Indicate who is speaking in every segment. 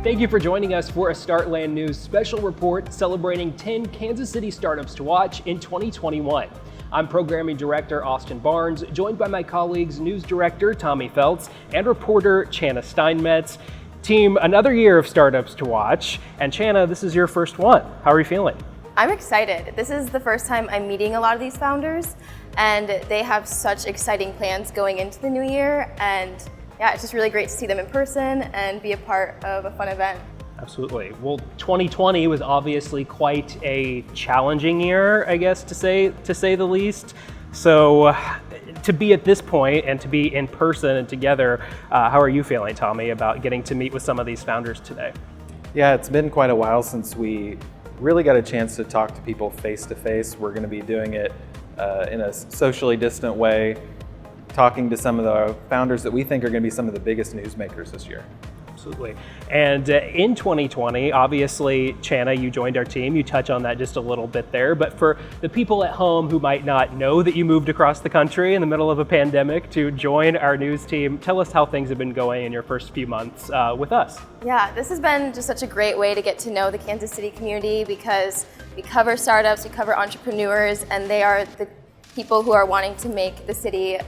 Speaker 1: Thank you for joining us for a Startland News special report celebrating 10 Kansas City startups to watch in 2021. I'm Programming Director Austin Barnes, joined by my colleagues News Director Tommy Feltz and reporter Channa Steinmetz. Team, another year of startups to watch. And Channa, this is your first one. How are you feeling?
Speaker 2: I'm excited. This is the first time I'm meeting a lot of these founders, and they have such exciting plans going into the new year. And yeah, it's just really great to see them in person and be a part of a fun event.
Speaker 1: Absolutely. Well, 2020 was obviously quite a challenging year, I guess, to say the least. So to be at this point and to be in person and together, how are you feeling, Tommy, about getting to meet with some of these founders today?
Speaker 3: Yeah, it's been quite a while since we really got a chance to talk to people face to face. We're going to be doing it in a socially distant way, talking to some of the founders that we think are going to be some of the biggest newsmakers this year.
Speaker 1: Absolutely. And in 2020, obviously, Channa, you joined our team. You touch on that just a little bit there. But for the people at home who might not know that you moved across the country in the middle of a pandemic to join our news team, tell us how things have been going in your first few months with us.
Speaker 2: Yeah, this has been just such a great way to get to know the Kansas City community because we cover startups, we cover entrepreneurs, and they are the people who are wanting to make the city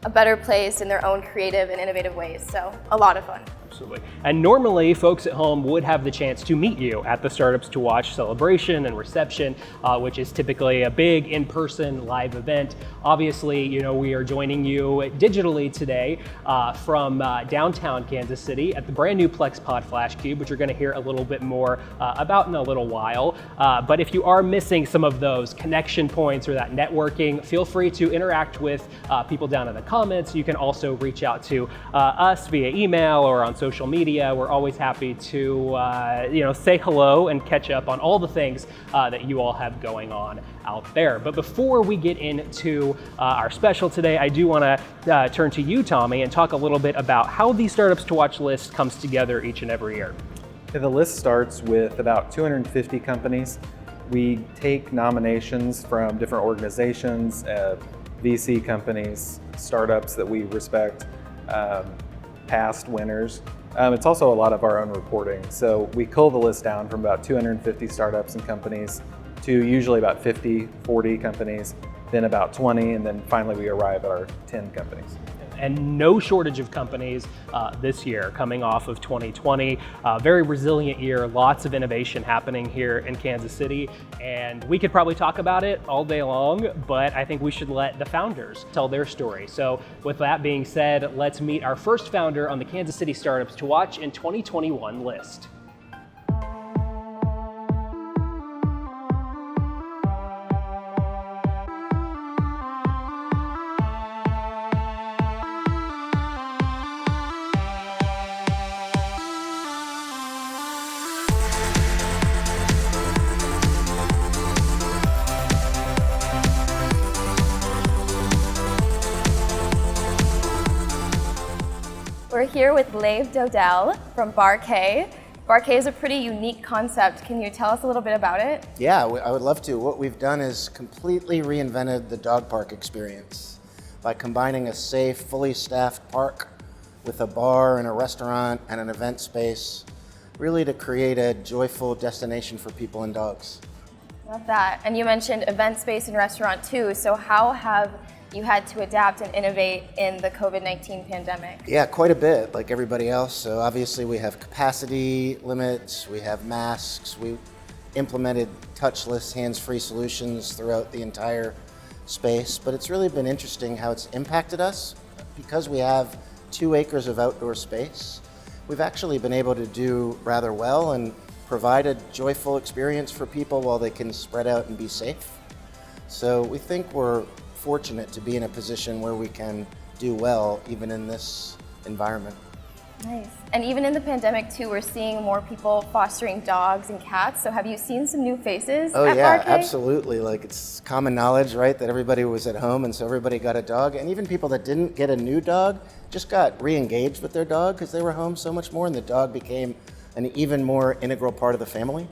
Speaker 2: a better place in their own creative and innovative ways. So a lot of fun.
Speaker 1: Absolutely. And normally folks at home would have the chance to meet you at the Startups to Watch celebration and reception, which is typically a big in-person live event. Obviously, you know, we are joining you digitally today from downtown Kansas City at the brand new Plexpod Flashcube, which you're going to hear a little bit more about in a little while. But if you are missing some of those connection points or that networking, feel free to interact with people down in the comments. You can also reach out to us via email or on social media. We're always happy to say hello and catch up on all the things that you all have going on out there. But before we get into our special today, I do want to turn to you, Tommy, and talk a little bit about how the Startups to Watch list comes together each and every year.
Speaker 3: The list starts with about 250 companies. We take nominations from different organizations, VC companies, startups that we respect, past winners. It's also a lot of our own reporting. So we cull the list down from about 250 startups and companies to usually about 50, 40 companies, then about 20, and then finally we arrive at our 10 companies.
Speaker 1: And no shortage of companies this year coming off of 2020. Very resilient year, lots of innovation happening here in Kansas City. And we could probably talk about it all day long, but I think we should let the founders tell their story. So with that being said, let's meet our first founder on the Kansas City Startups to Watch in 2021 list.
Speaker 2: We're here with Lev Dodell from Bar K. Bar K is a pretty unique concept. Can you tell us a little bit about it?
Speaker 4: Yeah, I would love to. What we've done is completely reinvented the dog park experience by combining a safe, fully staffed park with a bar and a restaurant and an event space, really to create a joyful destination for people and dogs.
Speaker 2: Love that. And you mentioned event space and restaurant too. So how have you had to adapt and innovate in the COVID-19 pandemic?
Speaker 4: Yeah, quite a bit, like everybody else. So obviously we have capacity limits, we have masks, we implemented touchless, hands-free solutions throughout the entire space. But it's really been interesting how it's impacted us. Because we have 2 acres of outdoor space, we've actually been able to do rather well and provide a joyful experience for people while they can spread out and be safe. So we think we're fortunate to be in a position where we can do well even in this environment.
Speaker 2: Nice. And even in the pandemic too, we're seeing more people fostering dogs and cats. So have you seen some new faces
Speaker 4: Oh
Speaker 2: at
Speaker 4: yeah,
Speaker 2: Bar K?
Speaker 4: absolutely. Like it's common knowledge, right, that everybody was at home and so everybody got a dog. And even people that didn't get a new dog just got re-engaged with their dog because they were home so much more and the dog became an even more integral part of the family.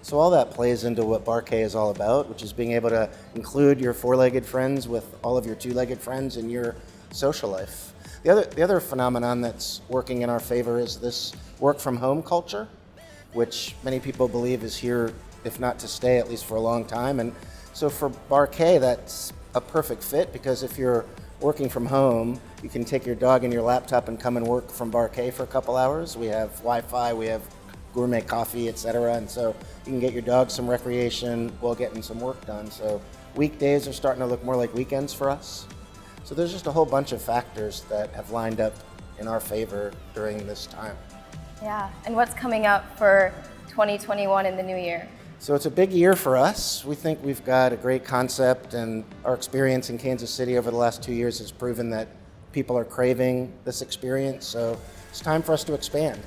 Speaker 4: So all that plays into what Bar K is all about, which is being able to include your 4-legged friends with all of your 2-legged friends in your social life. The other phenomenon that's working in our favor is this work from home culture. which many people believe is here, if not to stay, at least for a long time. And so for Barquet, that's a perfect fit, because if you're working from home, you can take your dog and your laptop and come and work from Barquet for a couple hours. We have Wi-Fi, we have gourmet coffee, etc. And so you can get your dog some recreation while getting some work done. So weekdays are starting to look more like weekends for us. So there's just a whole bunch of factors that have lined up in our favor during this time.
Speaker 2: Yeah, and what's coming up for 2021 in the new year?
Speaker 4: So it's a big year for us. We think we've got a great concept, and our experience in Kansas City over the last 2 years has proven that people are craving this experience. So it's time for us to expand.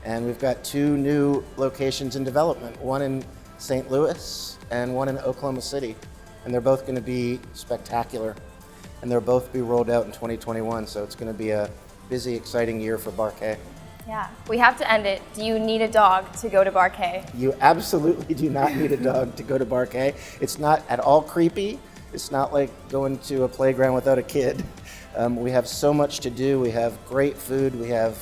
Speaker 4: And we've got 2 new locations in development, one in St. Louis and one in Oklahoma City. And they're both going to be spectacular. And they'll both be rolled out in 2021. So it's going to be a busy, exciting year for Barquet.
Speaker 2: Yeah, we have to end it. Do you need a dog to go to Barquet?
Speaker 4: You absolutely do not need a dog to go to Barquet. It's not at all creepy. It's not like going to a playground without a kid. We have so much to do. We have great food. We have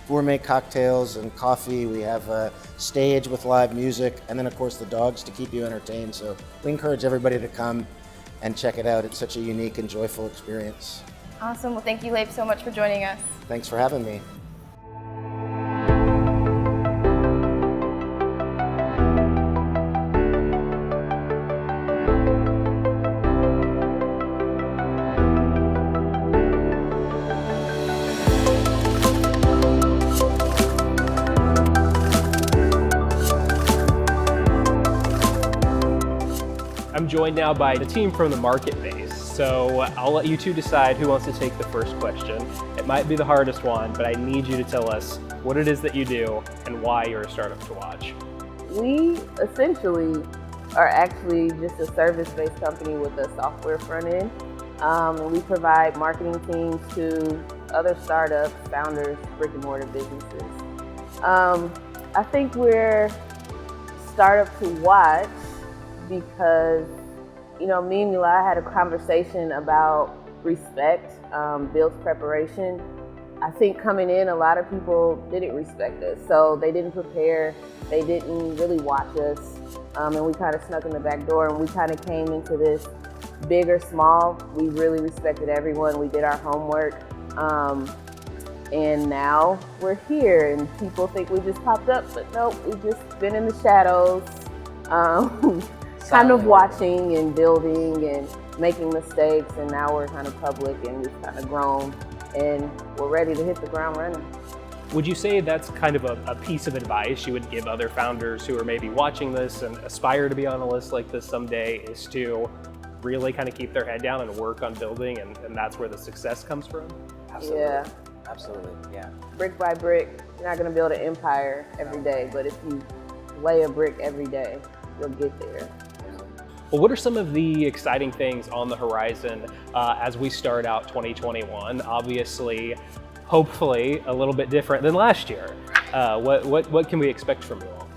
Speaker 4: gourmet cocktails and coffee. We have a stage with live music, and then of course the dogs to keep you entertained. So we encourage everybody to come and check it out. It's such a unique and joyful experience.
Speaker 2: Awesome. Well, thank you, Leif, so much for joining us.
Speaker 4: Thanks for having me.
Speaker 1: I'm joined now by the team from the market base. So I'll let you two decide who wants to take the first question. It might be the hardest one, but I need you to tell us what it is that you do and why you're a startup to watch.
Speaker 5: We essentially are actually just a service-based company with a software front end. And we provide marketing teams to other startups, founders, brick and mortar businesses. I think we're startup to watch because, you know, me and Mila had a conversation about respect, builds preparation. I think coming in, a lot of people didn't respect us. So they didn't prepare, they didn't really watch us, and we kind of snuck in the back door, and we kind of came into this big or small. We really respected everyone. We did our homework, and now we're here, and people think we just popped up, but nope, we've just been in the shadows, kind of watching and building and making mistakes, and now we're kind of public and we've kind of grown and we're ready to hit the ground running.
Speaker 1: Would you say that's kind of a piece of advice you would give other founders who are maybe watching this and aspire to be on a list like this someday, is to really kind of keep their head down and work on building, and that's where the success comes from?
Speaker 6: Absolutely.
Speaker 5: Yeah.
Speaker 6: Absolutely, yeah.
Speaker 5: Brick by brick, you're not gonna build an empire every day, but if you lay a brick every day, you'll get there.
Speaker 1: Well, what are some of the exciting things on the horizon as we start out 2021? Obviously, hopefully, a little bit different than last year. What can we expect from you all?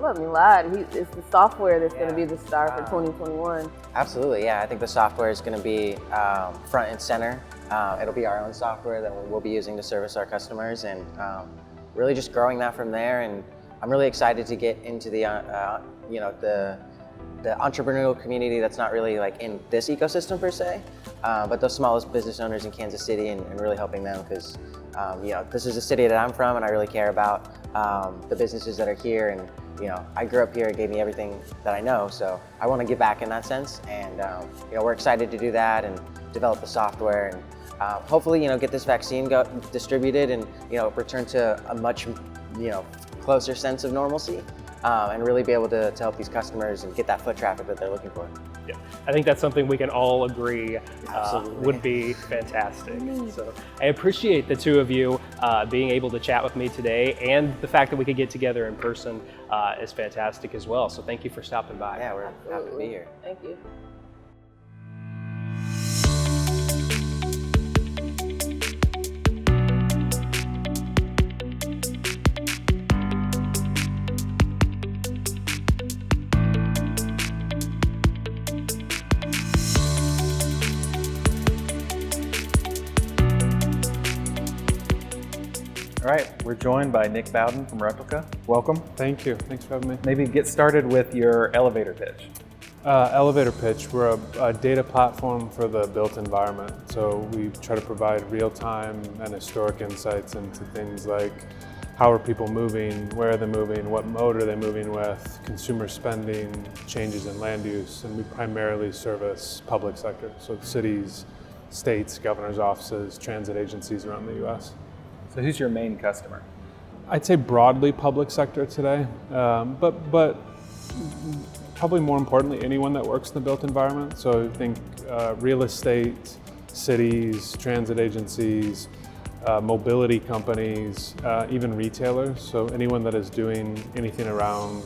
Speaker 5: Let me lie, it's the software that's gonna be the star for 2021.
Speaker 6: Absolutely, yeah. I think the software is going to be front and center. It'll be our own software that we'll be using to service our customers, and really just growing that from there. And I'm really excited to get into the entrepreneurial community that's not really like in this ecosystem per se, but those smallest business owners in Kansas City, and really helping them, because this is a city that I'm from, and I really care about the businesses that are here. And I grew up here, it gave me everything that I know, so I want to give back in that sense. And we're excited to do that and develop the software, and hopefully get this vaccine distributed, and return to a much closer sense of normalcy, and really be able to help these customers and get that foot traffic that they're looking for.
Speaker 1: Yeah, I think that's something we can all agree
Speaker 6: Absolutely.
Speaker 1: would be fantastic. So I appreciate the two of you being able to chat with me today, and the fact that we could get together in person is fantastic as well. So thank you for stopping by.
Speaker 6: Yeah, we're happy to be here.
Speaker 5: Thank you.
Speaker 3: All right, we're joined by Nick Bowden from Replica. Welcome.
Speaker 7: Thank you. Thanks for having me.
Speaker 3: Maybe get started with your elevator pitch.
Speaker 7: Elevator pitch, we're a data platform for the built environment. So we try to provide real-time and historic insights into things like how are people moving, where are they moving, what mode are they moving with, consumer spending, changes in land use, and we primarily service public sector, so cities, states, governor's offices, transit agencies around the US.
Speaker 3: So who's your main customer?
Speaker 7: I'd say broadly public sector today, but probably more importantly, anyone that works in the built environment. So I think real estate, cities, transit agencies, mobility companies, even retailers. So anyone that is doing anything around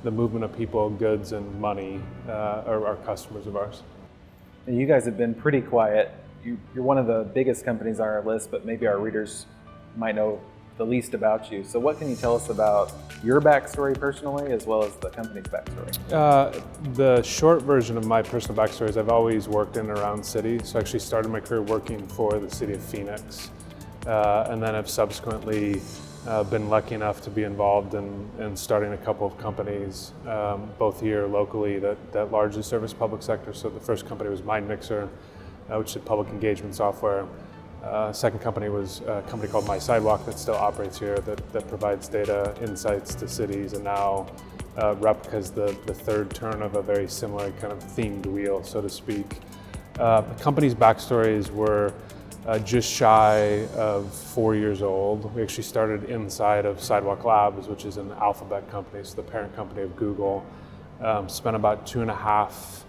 Speaker 7: the movement of people, goods, and money are customers of ours.
Speaker 3: And you guys have been pretty quiet. You're one of the biggest companies on our list, but maybe our readers might know the least about you. So what can you tell us about your backstory personally, as well as the company's backstory?
Speaker 7: The short version of my personal backstory is I've always worked in and around cities. So I actually started my career working for the city of Phoenix, and then I've subsequently been lucky enough to be involved in starting a couple of companies, both here locally that largely service public sector. So the first company was MindMixer, which did public engagement software. Second company was a company called My Sidewalk that still operates here, that provides data insights to cities, and now Replica is the third turn of a very similar kind of themed wheel, so to speak. The company's backstories were just shy of 4 years old. We actually started inside of Sidewalk Labs, which is an Alphabet company, so the parent company of Google. Spent about 2.5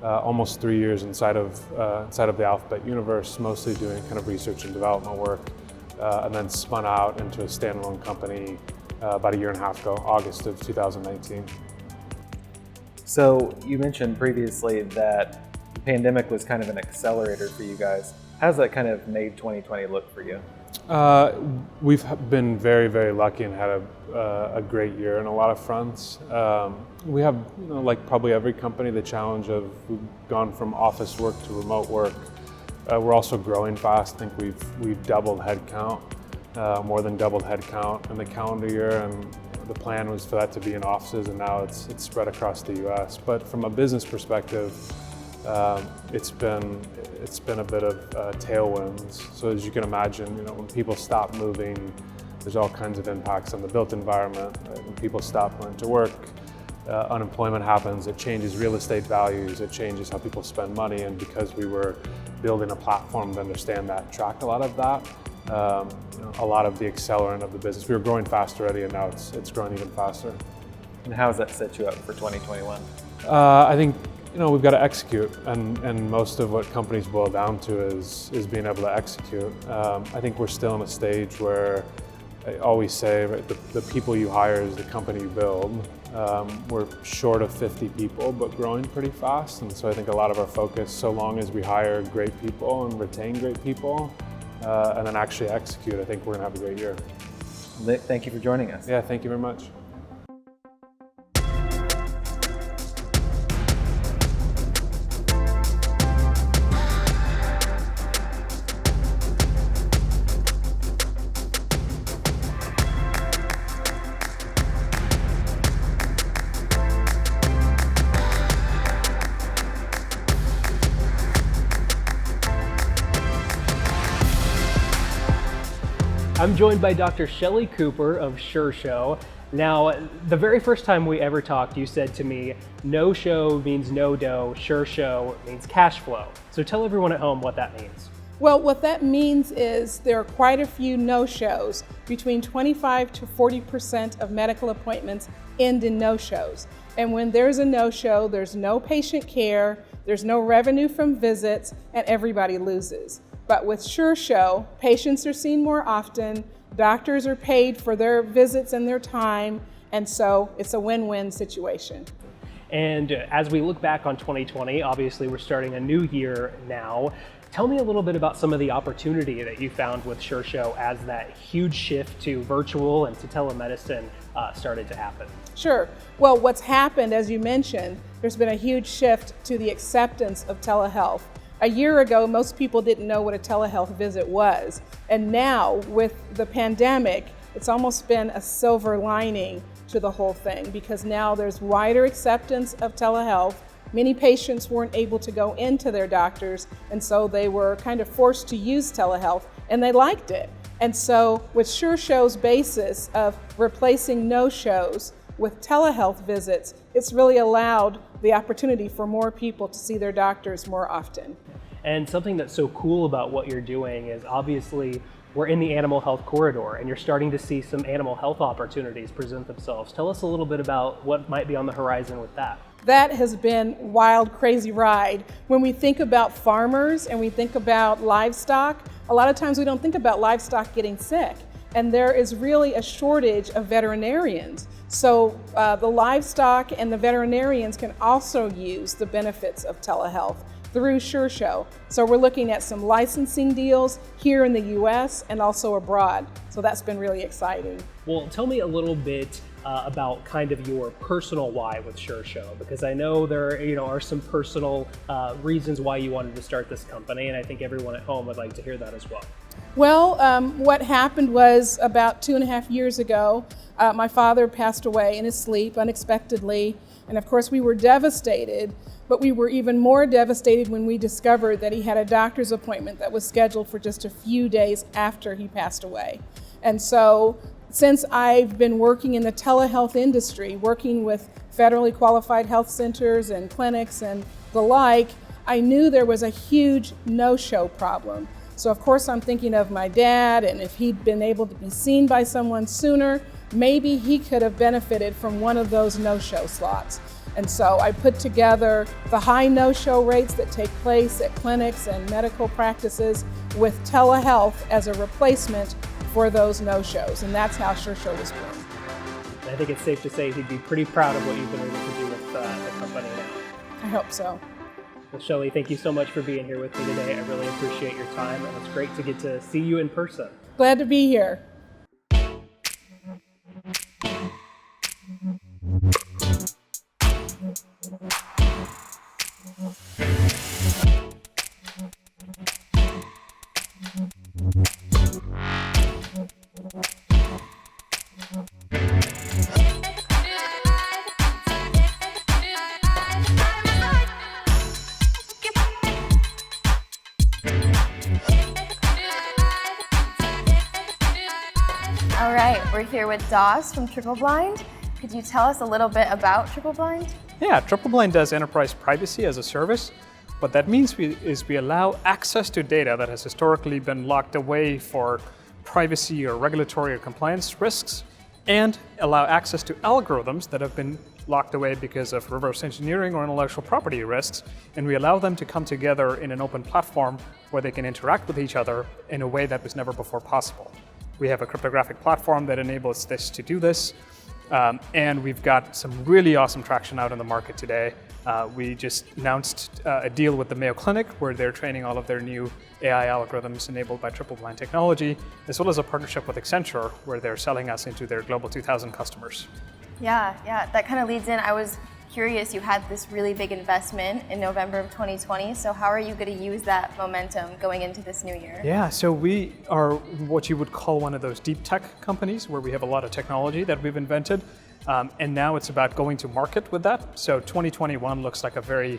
Speaker 7: almost 3 years inside of the Alphabet universe, mostly doing kind of research and development work, and then spun out into a standalone company about 1.5 years ago, August of 2019.
Speaker 3: So you mentioned previously that the pandemic was kind of an accelerator for you guys. How's that kind of made 2020 look for you?
Speaker 7: We've been very, very lucky and had a great year on a lot of fronts. We have, like probably every company, the challenge of we've gone from office work to remote work. We're also growing fast. I think we've doubled headcount, more than doubled headcount in the calendar year, and the plan was for that to be in offices, and now it's spread across the U.S. But from a business perspective, it's been a bit of tailwinds. So as you can imagine, when people stop moving, there's all kinds of impacts on the built environment. Right? When people stop going to work, unemployment happens. It changes real estate values. It changes how people spend money. And because we were building a platform to understand that, track a lot of that, a lot of the accelerant of the business. We were growing fast already, and now it's growing even faster.
Speaker 3: And how does that set you up for 2021?
Speaker 7: I think we've got to execute, and most of what companies boil down to is being able to execute. I think we're still in a stage where I always say, right, the people you hire is the company you build. We're short of 50 people, but growing pretty fast, and so I think a lot of our focus, so long as we hire great people and retain great people, and then actually execute, I think we're going to have a great year.
Speaker 3: Thank you for joining us.
Speaker 7: Yeah, thank you very much.
Speaker 1: I'm joined by Dr. Shelley Cooper of SureShow. Now, the very first time we ever talked, you said to me, no show means no dough, SureShow means cash flow. So tell everyone at home what that means.
Speaker 8: Well, what that means is there are quite a few no-shows. Between 25 to 40% of medical appointments end in no-shows. And when there's a no-show, there's no patient care, there's no revenue from visits, and everybody loses. But with SureShow, patients are seen more often, doctors are paid for their visits and their time, and so it's a win-win situation.
Speaker 1: And as we look back on 2020, obviously we're starting a new year now. Tell me a little bit about some of the opportunity that you found with SureShow as that huge shift to virtual and to telemedicine started to happen.
Speaker 8: Sure. Well, what's happened, as you mentioned, there's been a huge shift to the acceptance of telehealth. A year ago, most people didn't know what a telehealth visit was. And now, with the pandemic, it's almost been a silver lining to the whole thing, because now there's wider acceptance of telehealth. Many patients weren't able to go into their doctors, and so they were kind of forced to use telehealth, and they liked it. And so with SureShow's basis of replacing no-shows with telehealth visits, it's really allowed the opportunity for more people to see their doctors more often.
Speaker 1: And something that's so cool about what you're doing is obviously we're in the animal health corridor and you're starting to see some animal health opportunities present themselves. Tell us a little bit about what might be on the horizon with that.
Speaker 8: That has been a wild, crazy ride. When we think about farmers and we think about livestock, a lot of times we don't think about livestock getting sick. And there is really a shortage of veterinarians. So the livestock and the veterinarians can also use the benefits of telehealth through SureShow. So we're looking at some licensing deals here in the US and also abroad. So that's been really exciting.
Speaker 1: Well, tell me a little bit about kind of your personal why with SureShow, because I know there are some personal reasons why you wanted to start this company, and I think everyone at home would like to hear that as well.
Speaker 8: Well, what happened was about 2.5 years ago, my father passed away in his sleep unexpectedly, and of course we were devastated, but we were even more devastated when we discovered that he had a doctor's appointment that was scheduled for just a few days after he passed away. And so since I've been working in the telehealth industry, working with federally qualified health centers and clinics and the like, I knew there was a huge no-show problem. So of course I'm thinking of my dad, and if he'd been able to be seen by someone sooner, maybe he could have benefited from one of those no-show slots. And so I put together the high no-show rates that take place at clinics and medical practices with telehealth as a replacement for those no-shows, and that's how SureShow was born.
Speaker 1: I think it's safe to say he'd be pretty proud of what you've been able to do with the company now.
Speaker 8: I hope so.
Speaker 1: Well, Shelley, thank you so much for being here with me today. I really appreciate your time, and it's great to get to see you in person.
Speaker 8: Glad to be here.
Speaker 2: All right, we're here with Doss from TripleBlind. Could you tell us a little bit about TripleBlind?
Speaker 9: Yeah, TripleBlind does enterprise privacy as a service. What that means is we allow access to data that has historically been locked away for privacy or regulatory or compliance risks, and allow access to algorithms that have been locked away because of reverse engineering or intellectual property risks, and we allow them to come together in an open platform where they can interact with each other in a way that was never before possible. We have a cryptographic platform that enables this to do this, and we've got some really awesome traction out in the market today. We just announced a deal with the Mayo Clinic where they're training all of their new AI algorithms enabled by TripleBlind technology, as well as a partnership with Accenture where they're selling us into their Global 2000 customers.
Speaker 2: Yeah, that kind of leads in. I was curious, you had this really big investment in November of 2020, so how are you going to use that momentum going into this new year?
Speaker 9: Yeah, so we are what you would call one of those deep tech companies where we have a lot of technology that we've invented, and now it's about going to market with that. So 2021 looks like a very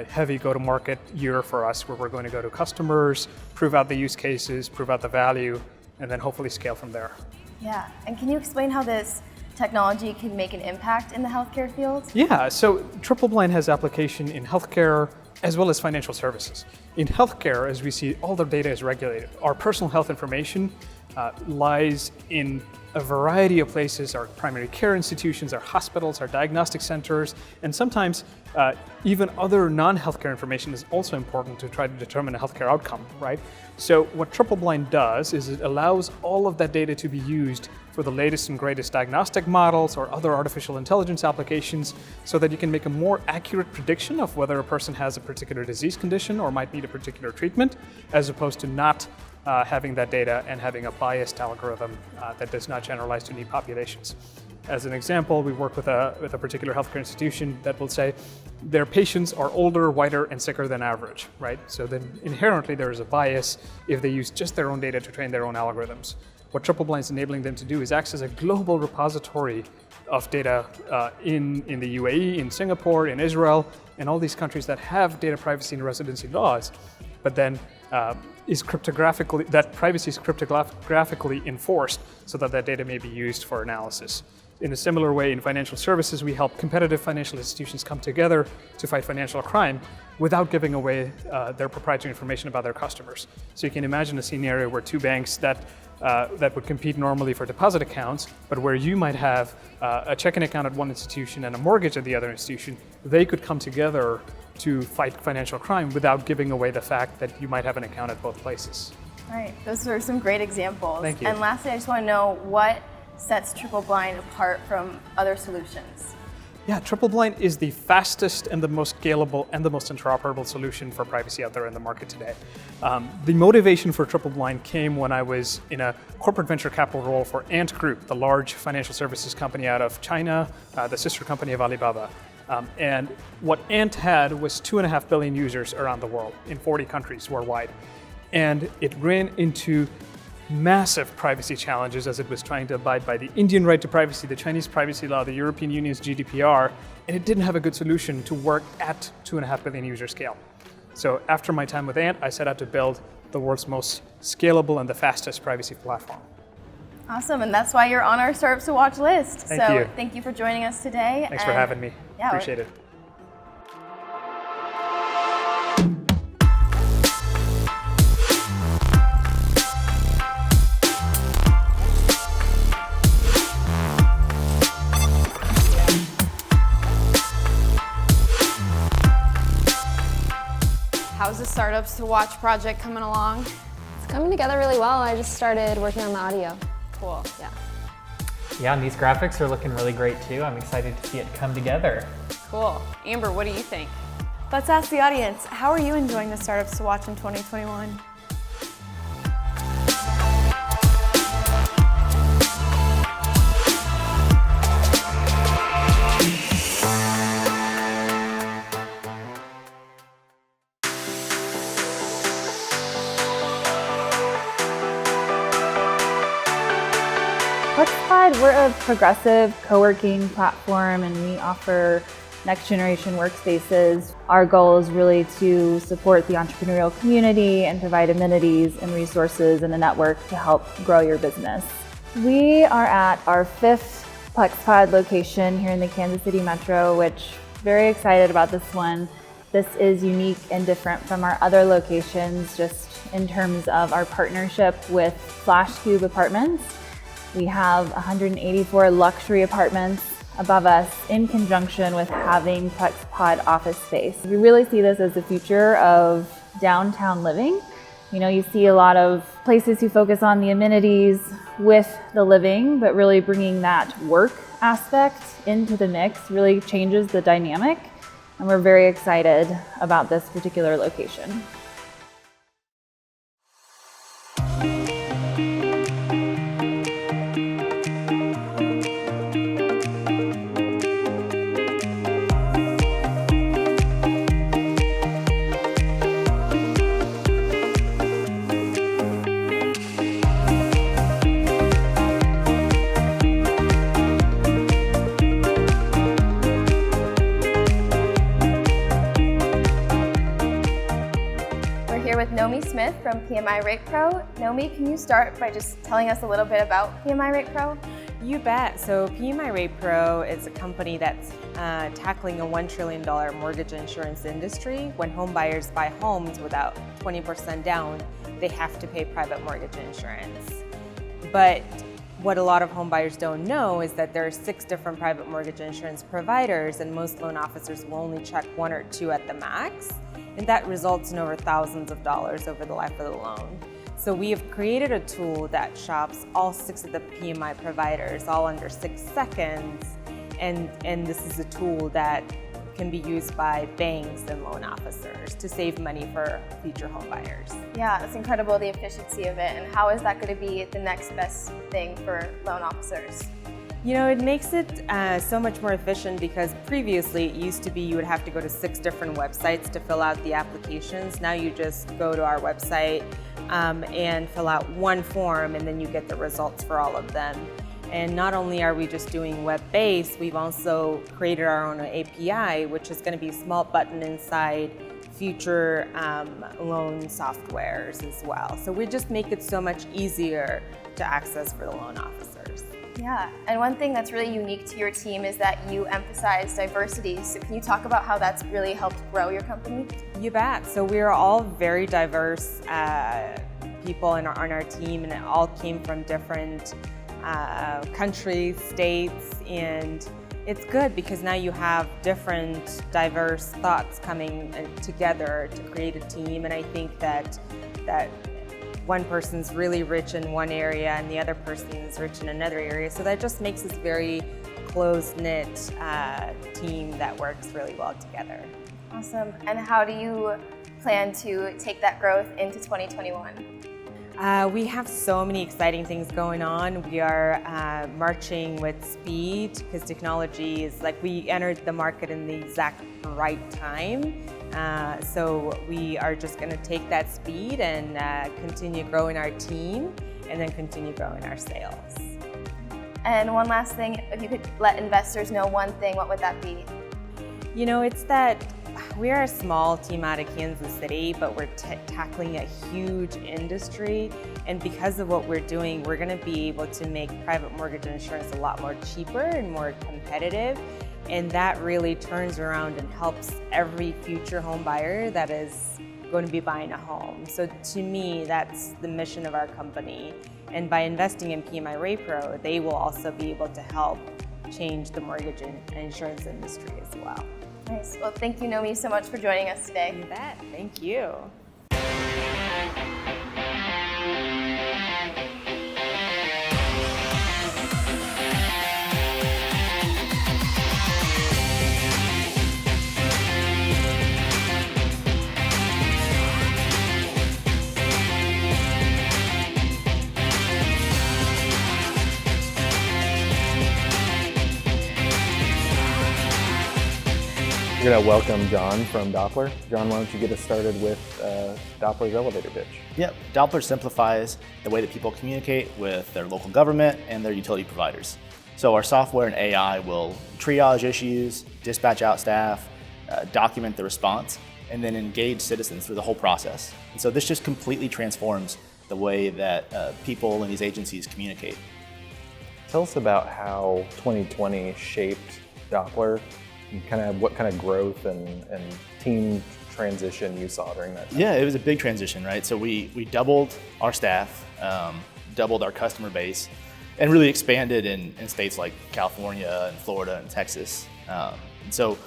Speaker 9: heavy go-to-market year for us, where we're going to go to customers, prove out the use cases, prove out the value, and then hopefully scale from there.
Speaker 2: Yeah, and can you explain how this technology can make an impact in the healthcare field?
Speaker 9: Yeah, so TripleBlind has application in healthcare as well as financial services. In healthcare, as we see, all the data is regulated. Our personal health information lies in a variety of places, our primary care institutions, our hospitals, our diagnostic centers, and sometimes even other non-healthcare information is also important to try to determine a healthcare outcome, right? So what TripleBlind does is it allows all of that data to be used for the latest and greatest diagnostic models or other artificial intelligence applications, so that you can make a more accurate prediction of whether a person has a particular disease condition or might need a particular treatment, as opposed to not having that data and having a biased algorithm that does not generalize to need populations. As an example, we work with a particular healthcare institution that will say their patients are older, whiter, and sicker than average, right? So then inherently there is a bias if they use just their own data to train their own algorithms. What TripleBlind is enabling them to do is access a global repository of data in the UAE, in Singapore, in Israel, and all these countries that have data privacy and residency laws, but then that privacy is cryptographically enforced so that that data may be used for analysis. In a similar way, in financial services, we help competitive financial institutions come together to fight financial crime without giving away their proprietary information about their customers. So you can imagine a scenario where two banks that would compete normally for deposit accounts, but where you might have a checking account at one institution and a mortgage at the other institution, they could come together to fight financial crime without giving away the fact that you might have an account at both places.
Speaker 2: All right, those are some great examples.
Speaker 9: Thank you.
Speaker 2: And lastly, I just want to know what sets TripleBlind apart from other solutions.
Speaker 9: Yeah, TripleBlind is the fastest and the most scalable and the most interoperable solution for privacy out there in the market today. The motivation for TripleBlind came when I was in a corporate venture capital role for Ant Group, the large financial services company out of China, the sister company of Alibaba. And what Ant had was 2.5 billion users around the world in 40 countries worldwide. And it ran into massive privacy challenges as it was trying to abide by the Indian right to privacy, the Chinese privacy law, the European Union's GDPR, and it didn't have a good solution to work at 2.5 billion user scale. So after my time with Ant, I set out to build the world's most scalable and the fastest privacy platform.
Speaker 2: Awesome, and that's why you're on our Startups to Watch list.
Speaker 9: Thank
Speaker 2: you for joining us today.
Speaker 9: Thanks for having me.
Speaker 2: Yeah,
Speaker 9: appreciate it.
Speaker 10: How's the Startups to Watch project coming along?
Speaker 11: It's coming together really well. I just started working on the audio.
Speaker 10: Cool.
Speaker 11: Yeah.
Speaker 12: Yeah, and these graphics are looking really great too. I'm excited to see it come together.
Speaker 10: Cool. Amber, what do you think?
Speaker 2: Let's ask the audience, how are you enjoying the Startups to Watch in 2021?
Speaker 13: Plexpod, we're a progressive co-working platform and we offer next generation workspaces. Our goal is really to support the entrepreneurial community and provide amenities and resources and a network to help grow your business. We are at our 5th Plexpod location here in the Kansas City Metro, which very excited about this one. This is unique and different from our other locations just in terms of our partnership with Flashcube Apartments. We have 184 luxury apartments above us in conjunction with having Plexpod office space. We really see this as the future of downtown living. You know, you see a lot of places who focus on the amenities with the living, but really bringing that work aspect into the mix really changes the dynamic. And we're very excited about this particular location.
Speaker 2: From PMI Rate Pro. Nomi, can you start by just telling us a little bit about PMI Rate Pro?
Speaker 14: You bet. So PMI Rate Pro is a company that's tackling a $1 trillion mortgage insurance industry. When home buyers buy homes without 20% down, they have to pay private mortgage insurance. But what a lot of home buyers don't know is that there are 6 different private mortgage insurance providers, and most loan officers will only check 1 or 2 at the max. And that results in over thousands of dollars over the life of the loan. So we have created a tool that shops all 6 of the PMI providers all under 6 seconds. And this is a tool that can be used by banks and loan officers to save money for future home buyers.
Speaker 2: Yeah, it's incredible the efficiency of it. And how is that going to be the next best thing for loan officers?
Speaker 14: You know, it makes it so much more efficient because previously it used to be you would have to go to 6 different websites to fill out the applications. Now you just go to our website and fill out one form, and then you get the results for all of them. And not only are we just doing web-based, we've also created our own API, which is going to be a small button inside future loan softwares as well. So we just make it so much easier to access for the loan officers.
Speaker 2: Yeah, and one thing that's really unique to your team is that you emphasize diversity. So can you talk about how that's really helped grow your company?
Speaker 14: You bet. So we're all very diverse people on our team, and it all came from different countries, states, and it's good because now you have different diverse thoughts coming together to create a team. And I think that one person's really rich in one area and the other person is rich in another area. So that just makes us a very close-knit team that works really well together.
Speaker 2: Awesome. And how do you plan to take that growth into 2021?
Speaker 14: We have so many exciting things going on. We are marching with speed because technology is like we entered the market in the exact right time. So we are just going to take that speed and continue growing our team and then continue growing our sales.
Speaker 2: And one last thing, if you could let investors know one thing, what would that be?
Speaker 14: You know, it's that we are a small team out of Kansas City, but we're tackling a huge industry. And because of what we're doing, we're going to be able to make private mortgage insurance a lot more cheaper and more competitive. And that really turns around and helps every future home buyer that is going to be buying a home. So to me, that's the mission of our company. And by investing in PMI Rate Pro, they will also be able to help change the mortgage and insurance industry as well.
Speaker 2: Nice. Well, thank you, Nomi, so much for joining us today.
Speaker 14: You bet. Thank you.
Speaker 3: We're going to welcome John from Doppler. John, why don't you get us started with Doppler's elevator pitch?
Speaker 15: Yep, Doppler simplifies the way that people communicate with their local government and their utility providers. So our software and AI will triage issues, dispatch out staff, document the response, and then engage citizens through the whole process. And so this just completely transforms the way that people in these agencies communicate.
Speaker 3: Tell us about how 2020 shaped Doppler and what kind of growth and team transition you saw during that time.
Speaker 15: Yeah, it was a big transition, right? So we doubled our staff, doubled our customer base, and really expanded in states like California and Florida and Texas. And so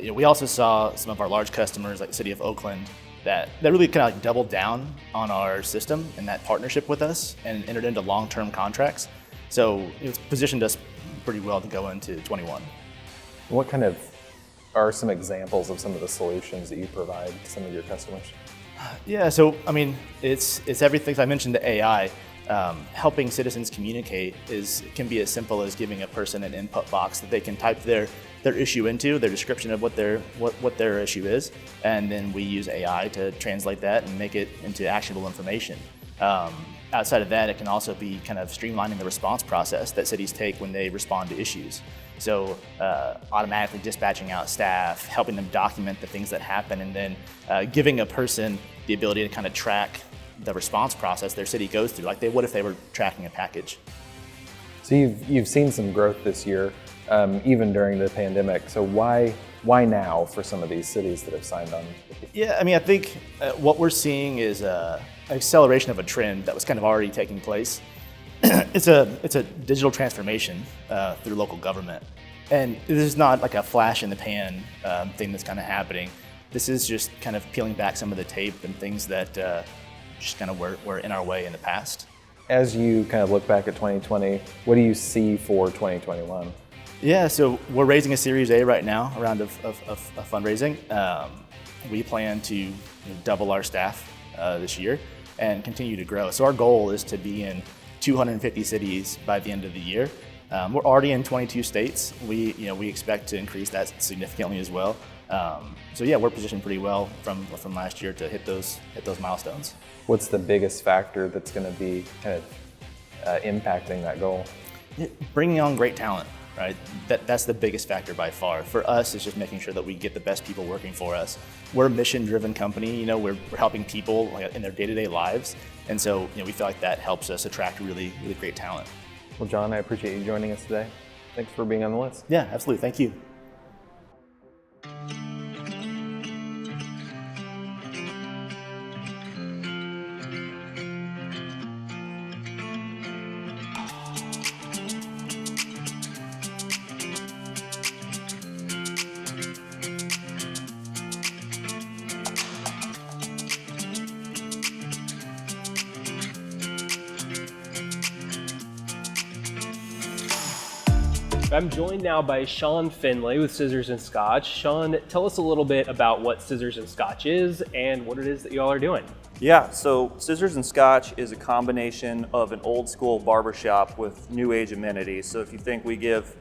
Speaker 15: we also saw some of our large customers like the city of Oakland that really kind of like doubled down on our system and that partnership with us and entered into long-term contracts. So it's positioned us pretty well to go into 21.
Speaker 3: What kind of are some examples of some of the solutions that you provide to some of your customers?
Speaker 15: Yeah, so I mean, it's everything. I mentioned the AI. Helping citizens communicate can be as simple as giving a person an input box that they can type their issue into, their description of what their issue is, and then we use AI to translate that and make it into actionable information. Outside of that, it can also be kind of streamlining the response process that cities take when they respond to issues. So automatically dispatching out staff, helping them document the things that happen, and then giving a person the ability to kind of track the response process their city goes through, like they would if they were tracking a package.
Speaker 3: So you've seen some growth this year, even during the pandemic. So why now for some of these cities that have signed on?
Speaker 15: Yeah, I mean, I think what we're seeing is an acceleration of a trend that was kind of already taking place. It's a digital transformation through local government. And this is not like a flash in the pan thing that's kind of happening. This is just kind of peeling back some of the tape and things that just kind of were in our way in the past.
Speaker 3: As you kind of look back at 2020, what do you see for 2021?
Speaker 15: Yeah, so we're raising a Series A right now, a round of fundraising. We plan to double our staff this year and continue to grow. So our goal is to be in 250 cities by the end of the year. We're already in 22 states. We expect to increase that significantly as well. So yeah, we're positioned pretty well from last year to hit those milestones.
Speaker 3: What's the biggest factor that's going to be kind of impacting that goal?
Speaker 15: Bringing on great talent, right? That's the biggest factor by far. For us, it's just making sure that we get the best people working for us. We're a mission-driven company. We're helping people in their day-to-day lives, and so we feel like that helps us attract really great talent.
Speaker 3: Well, John, I appreciate you joining us today. Thanks for being on the list.
Speaker 15: Yeah, absolutely. Thank you.
Speaker 1: I'm joined now by Sean Finley with Scissors and Scotch. Sean, tell us a little bit about what Scissors and Scotch is and what it is that you all are doing.
Speaker 16: Yeah, so Scissors and Scotch is a combination of an old school barbershop with new age amenities. So if you think we give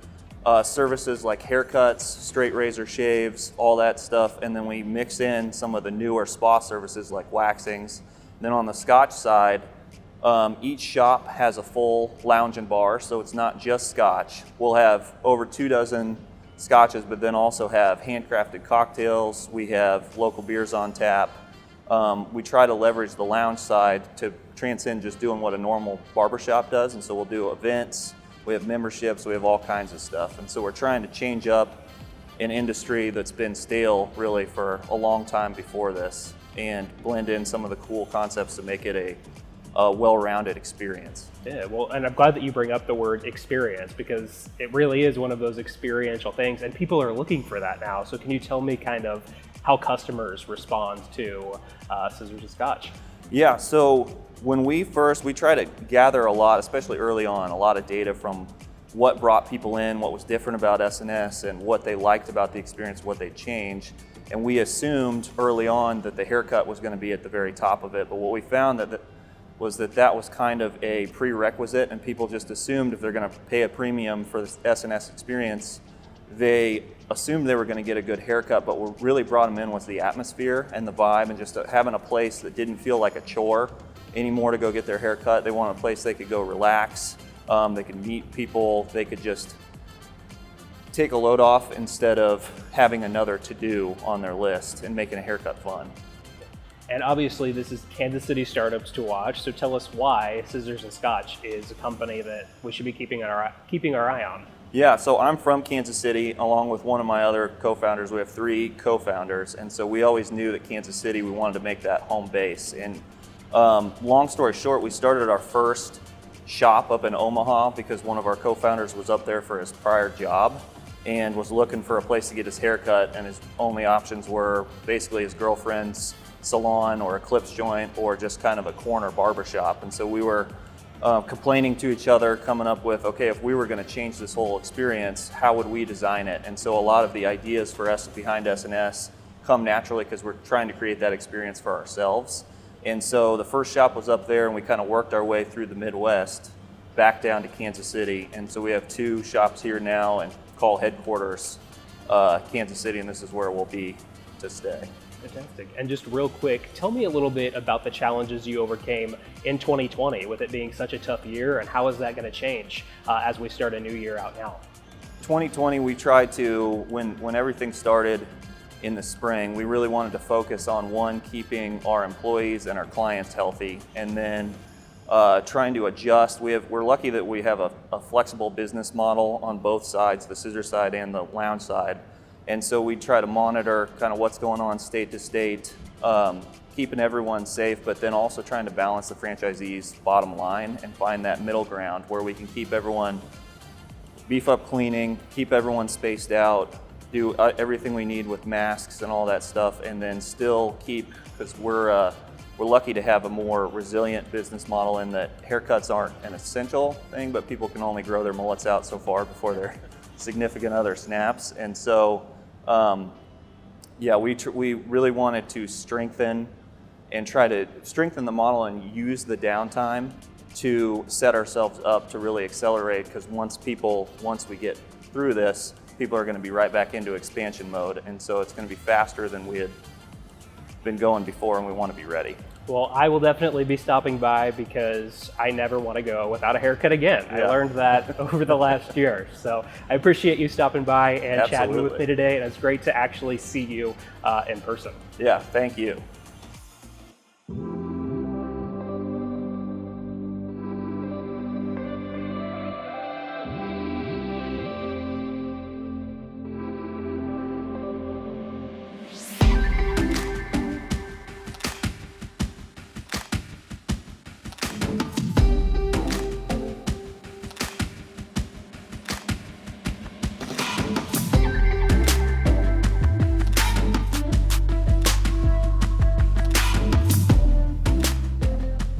Speaker 16: services like haircuts, straight razor shaves, all that stuff, and then we mix in some of the newer spa services like waxings. Then on the Scotch side, each shop has a full lounge and bar, so it's not just Scotch. We'll have over 24 Scotches, but then also have handcrafted cocktails. We have local beers on tap. We try to leverage the lounge side to transcend just doing what a normal barbershop does, and so we'll do events, we have memberships, we have all kinds of stuff. And so we're trying to change up an industry that's been stale really for a long time before this and blend in some of the cool concepts to make it a well-rounded experience.
Speaker 1: Yeah, well, and I'm glad that you bring up the word experience because it really is one of those experiential things and people are looking for that now. So can you tell me kind of how customers respond to Scissors and Scotch?
Speaker 16: Yeah, so when we try to gather a lot, especially early on, a lot of data from what brought people in, what was different about S&S and what they liked about the experience, what they changed. And we assumed early on that the haircut was going to be at the very top of it. But what we found was that was kind of a prerequisite, and people just assumed if they're going to pay a premium for the S&S experience, they assumed they were going to get a good haircut, but what really brought them in was the atmosphere and the vibe and just having a place that didn't feel like a chore anymore to go get their haircut. They wanted a place they could go relax, they could meet people, they could just take a load off instead of having another to-do on their list and making a haircut fun.
Speaker 1: And obviously this is Kansas City startups to watch, so tell us why Scissors and Scotch is a company that we should be keeping our eye on.
Speaker 16: Yeah, so I'm from Kansas City, along with one of my other co-founders. We have 3 co-founders, and so we always knew that Kansas City, we wanted to make that home base. And long story short, we started our first shop up in Omaha because one of our co-founders was up there for his prior job and was looking for a place to get his haircut, and his only options were basically his girlfriend's salon or a clips joint or just kind of a corner barbershop. And so we were complaining to each other, coming up with, okay, if we were going to change this whole experience, how would we design it? And so a lot of the ideas for us behind S&S come naturally because we're trying to create that experience for ourselves. And so the first shop was up there, and we kind of worked our way through the Midwest back down to Kansas City. And so we have 2 shops here now and call headquarters Kansas City, and this is where we'll be to stay.
Speaker 1: Fantastic. And just real quick, tell me a little bit about the challenges you overcame in 2020 with it being such a tough year, and how is that going to change as we start a new year out now?
Speaker 16: 2020, we tried to, when everything started in the spring, we really wanted to focus on one, keeping our employees and our clients healthy, and then trying to adjust. We're lucky that we have a flexible business model on both sides, the scissor side and the lounge side. And so we try to monitor kind of what's going on state to state, keeping everyone safe, but then also trying to balance the franchisees' bottom line and find that middle ground where we can keep everyone, beef up cleaning, keep everyone spaced out, do everything we need with masks and all that stuff, and then still keep, because we're lucky to have a more resilient business model in that haircuts aren't an essential thing, but people can only grow their mullets out so far before their significant other snaps. And so, we really wanted to strengthen and try to strengthen the model and use the downtime to set ourselves up to really accelerate, because once we get through this, people are going to be right back into expansion mode, and so it's going to be faster than we had been going before, and we want to be ready.
Speaker 1: Well, I will definitely be stopping by because I never want to go without a haircut again.
Speaker 16: Yeah.
Speaker 1: I learned that over the last year. So I appreciate you stopping by and chatting with me today, and it's great to actually see you in person.
Speaker 16: Yeah, thank you.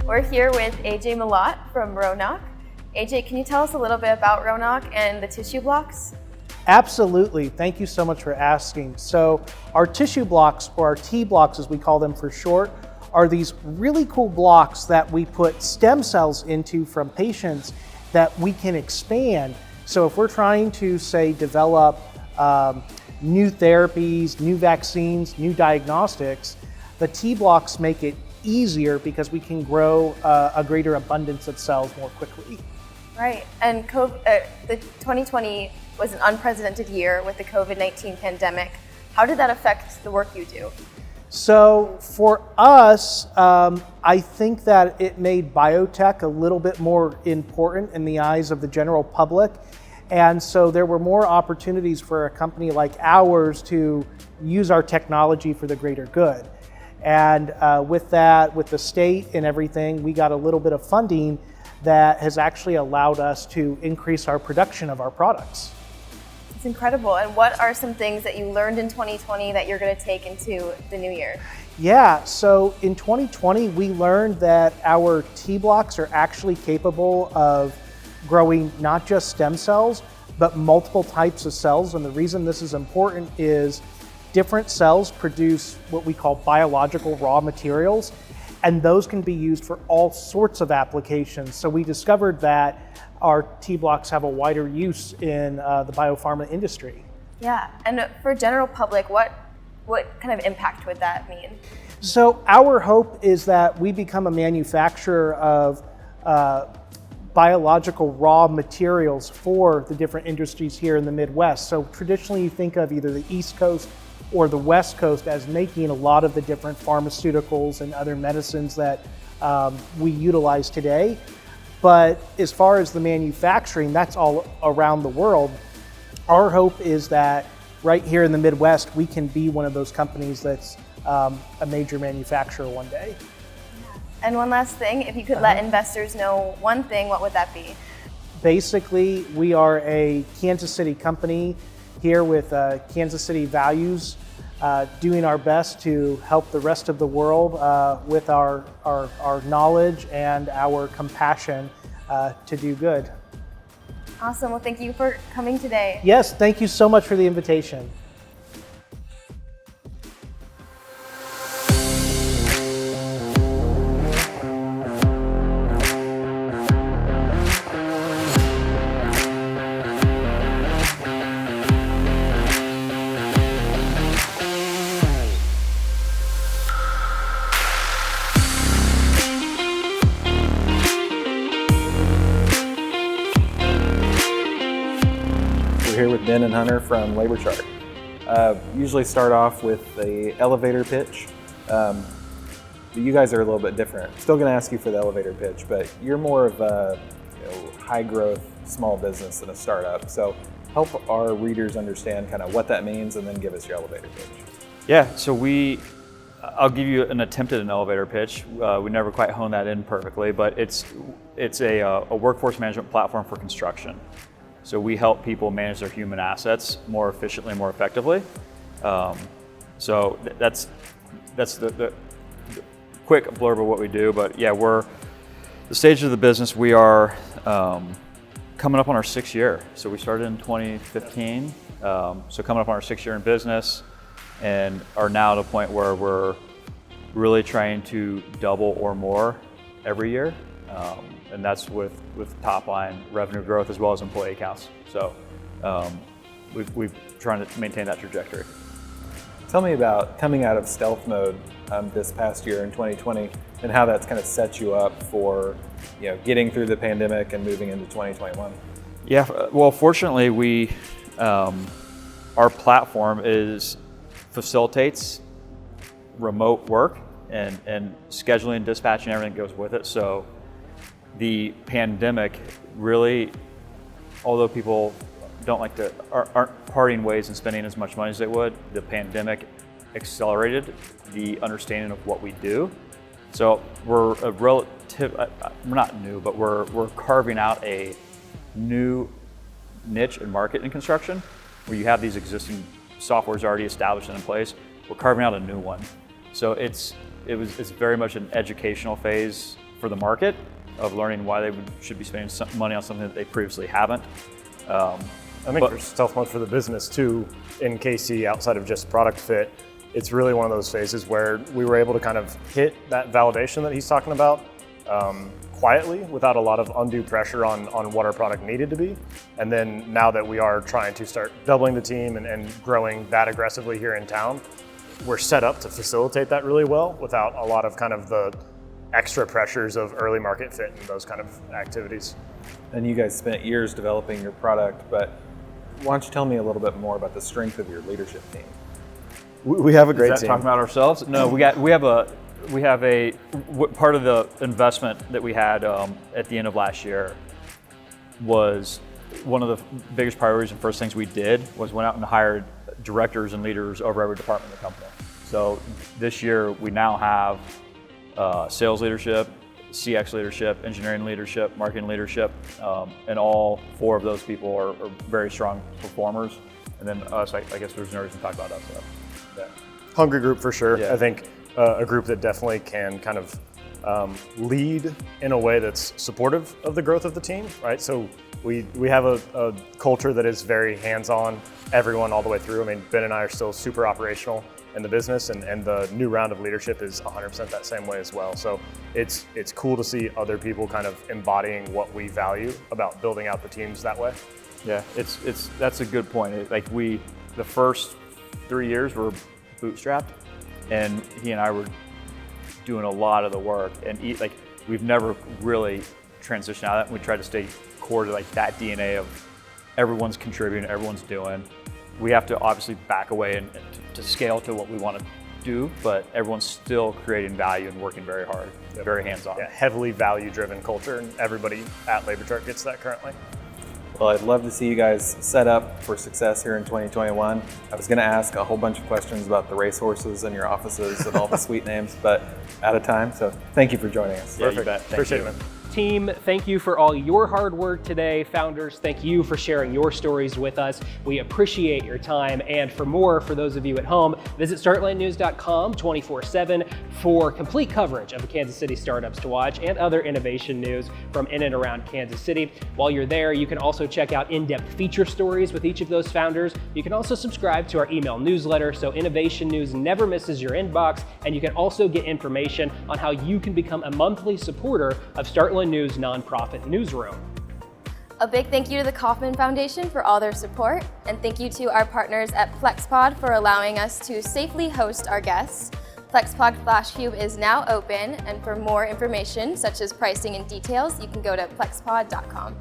Speaker 2: We're here with AJ Malott from Roanok. AJ, can you tell us a little bit about Roanok and the tissue blocks?
Speaker 17: Absolutely. Thank you so much for asking. So our tissue blocks, or our T blocks as we call them for short, are these really cool blocks that we put stem cells into from patients that we can expand. So if we're trying to, say, develop new therapies, new vaccines, new diagnostics, the T blocks make it easier because we can grow a greater abundance of cells more quickly.
Speaker 2: Right, and the 2020 was an unprecedented year with the COVID-19 pandemic. How did that affect the work you do?
Speaker 17: So for us, I think that it made biotech a little bit more important in the eyes of the general public. And so there were more opportunities for a company like ours to use our technology for the greater good. And with that, with the state and everything, we got a little bit of funding that has actually allowed us to increase our production of our products.
Speaker 2: It's incredible. And what are some things that you learned in 2020 that you're going to take into the new year?
Speaker 17: Yeah, so in 2020, we learned that our T blocks are actually capable of growing not just stem cells, but multiple types of cells. And the reason this is important is different cells produce what we call biological raw materials, and those can be used for all sorts of applications. So we discovered that our T blocks have a wider use in the biopharma industry.
Speaker 2: Yeah, and for general public, what kind of impact would that mean?
Speaker 17: So our hope is that we become a manufacturer of biological raw materials for the different industries here in the Midwest. So traditionally you think of either the East Coast or the West Coast as making a lot of the different pharmaceuticals and other medicines that we utilize today. But as far as the manufacturing, that's all around the world. Our hope is that right here in the Midwest, we can be one of those companies that's a major manufacturer one day.
Speaker 2: And one last thing, if you could let investors know one thing, what would that be?
Speaker 17: Basically, we are a Kansas City company here with Kansas City values, doing our best to help the rest of the world with our knowledge and our compassion to do good.
Speaker 2: Awesome. Well, thank you for coming today.
Speaker 17: Yes, thank you so much for the invitation.
Speaker 3: Here with Ben and Hunter from Labor Chart. Usually start off with the elevator pitch. You guys are a little bit different. Still going to ask you for the elevator pitch, but you're more of a high growth small business than a startup. So help our readers understand kind of what that means, and then give us your elevator pitch.
Speaker 18: Yeah, so I'll give you an attempt at an elevator pitch. We never quite honed that in perfectly, but it's a workforce management platform for construction. So we help people manage their human assets more efficiently, more effectively. So that's the quick blurb of what we do. But yeah, we're the stage of the business. We are coming up on our 6th year. So we started in 2015. So coming up on our 6th year in business, and are now at a point where we're really trying to double or more every year. and that's with top line revenue growth as well as employee counts. So we've trying to maintain that trajectory.
Speaker 3: Tell me about coming out of stealth mode this past year in 2020 and how that's kind of set you up for getting through the pandemic and moving into 2021.
Speaker 18: Yeah, well, fortunately, our platform facilitates remote work and scheduling, dispatching, everything goes with it. So the pandemic really, although people aren't parting ways and spending as much money as they would, the pandemic accelerated the understanding of what we do. So we're we're not new, but we're carving out a new niche and market in construction where you have these existing softwares already established and in place. We're carving out a new one. So it's very much an educational phase for the market of learning why they should be spending some money on something that they previously haven't.
Speaker 19: I think for stealth mode for the business too, in KC, outside of just product fit, it's really one of those phases where we were able to kind of hit that validation that he's talking about quietly without a lot of undue pressure on what our product needed to be. And then now that we are trying to start doubling the team and growing that aggressively here in town, we're set up to facilitate that really well without a lot of kind of the extra pressures of early market fit and those kind of activities.
Speaker 3: And you guys spent years developing your product, but why don't you tell me a little bit more about the strength of your leadership team?
Speaker 19: We have a great team.
Speaker 18: Talking about ourselves? No, we have a part of the investment that we had at the end of last year was one of the biggest priorities and first things we did was went out and hired directors and leaders over every department of the company. So this year we now have sales leadership, CX leadership, engineering leadership, marketing leadership, and all 4 of those people are very strong performers. And then us, I guess there's no reason to talk about us. So.
Speaker 19: Yeah. Hungry group for sure.
Speaker 18: Yeah.
Speaker 19: I think a group that definitely can kind of lead in a way that's supportive of the growth of the team, right? So we have a culture that is very hands-on, everyone all the way through. I mean, Ben and I are still super operational in the business, and the new round of leadership is 100% that same way as well. So it's cool to see other people kind of embodying what we value about building out the teams that way.
Speaker 18: Yeah, that's a good point. The first 3 years were bootstrapped, and he and I were doing a lot of the work, and we've never really transitioned out of that. We try to stay core to that DNA of everyone's contributing, everyone's doing. We have to obviously back away and to scale to what we want to do, but everyone's still creating value and working very hard, very hands-on.
Speaker 19: Yeah, heavily value-driven culture, and everybody at LaborChart gets that currently.
Speaker 3: Well, I'd love to see you guys set up for success here in 2021. I was going to ask a whole bunch of questions about the racehorses and your offices and all the sweet names, but out of time. So thank you for joining us.
Speaker 18: Yeah, you bet.
Speaker 19: Appreciate it, man.
Speaker 1: Team, thank you for all your hard work today. Founders, thank you for sharing your stories with us. We appreciate your time. And for more, for those of you at home, visit startlandnews.com 24/7 for complete coverage of the Kansas City startups to watch and other innovation news from in and around Kansas City. While you're there, you can also check out in-depth feature stories with each of those founders. You can also subscribe to our email newsletter so innovation news never misses your inbox. And you can also get information on how you can become a monthly supporter of Startland News nonprofit newsroom.
Speaker 2: A big thank you to the Kauffman Foundation for all their support, and thank you to our partners at Plexpod for allowing us to safely host our guests. Plexpod Flashcube is now open, and for more information, such as pricing and details, you can go to plexpod.com.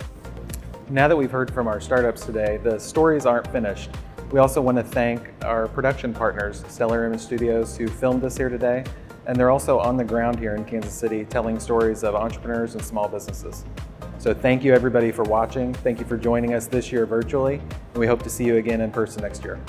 Speaker 3: Now that we've heard from our startups today, the stories aren't finished. We also want to thank our production partners, Stellar Image Studios, who filmed us here today. And they're also on the ground here in Kansas City telling stories of entrepreneurs and small businesses. So thank you everybody for watching. Thank you for joining us this year virtually. And we hope to see you again in person next year.